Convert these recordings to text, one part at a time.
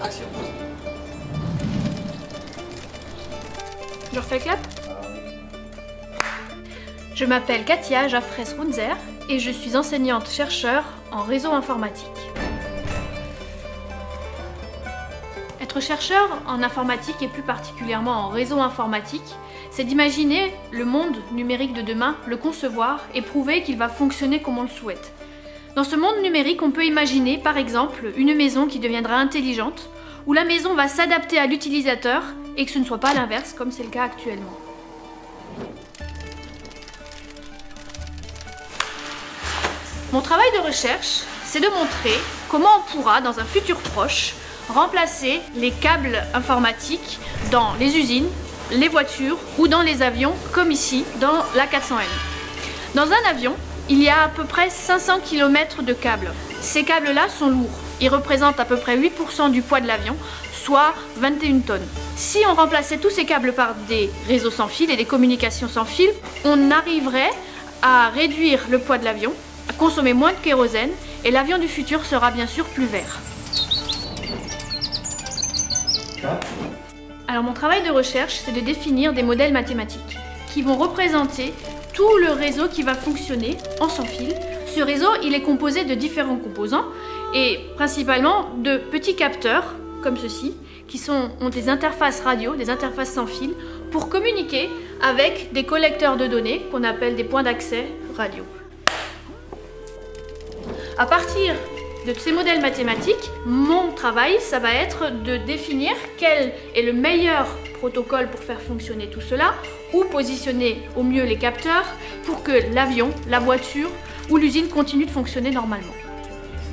Action. Je refais le clap. Je m'appelle Katia Jaffres-Runzer et je suis enseignante-chercheur en réseau informatique. Être chercheur en informatique et plus particulièrement en réseau informatique, c'est d'imaginer le monde numérique de demain, le concevoir et prouver qu'il va fonctionner comme on le souhaite. Dans ce monde numérique, on peut imaginer par exemple une maison qui deviendra intelligente, où la maison va s'adapter à l'utilisateur et que ce ne soit pas l'inverse comme c'est le cas actuellement. Mon travail de recherche, c'est de montrer comment on pourra, dans un futur proche, remplacer les câbles informatiques dans les usines, les voitures ou dans les avions, comme ici, dans l'A400M. Dans un avion, il y a à peu près 500 km de câbles. Ces câbles-là sont lourds. Ils représentent à peu près 8% du poids de l'avion, soit 21 tonnes. Si on remplaçait tous ces câbles par des réseaux sans fil et des communications sans fil, on arriverait à réduire le poids de l'avion, à consommer moins de kérosène, et l'avion du futur sera bien sûr plus vert. Alors mon travail de recherche, c'est de définir des modèles mathématiques qui vont représenter tout le réseau qui va fonctionner en sans fil. Ce réseau, il est composé de différents composants et principalement de petits capteurs comme ceci qui ont des interfaces radio, des interfaces sans fil pour communiquer avec des collecteurs de données qu'on appelle des points d'accès radio. À partir de ces modèles mathématiques, mon travail, ça va être de définir quel est le meilleur protocole pour faire fonctionner tout cela, où positionner au mieux les capteurs pour que l'avion, la voiture ou l'usine continue de fonctionner normalement.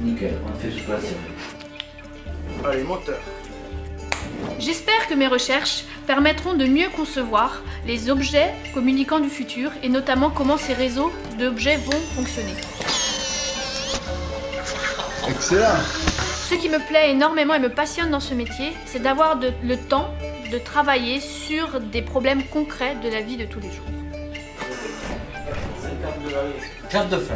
Nickel, on fait ce passé. Allez, moteur. J'espère que mes recherches permettront de mieux concevoir les objets communicants du futur et notamment comment ces réseaux d'objets vont fonctionner. Excellent. Ce qui me plaît énormément et me passionne dans ce métier, c'est d'avoir le temps de travailler sur des problèmes concrets de la vie de tous les jours. Carte de fin.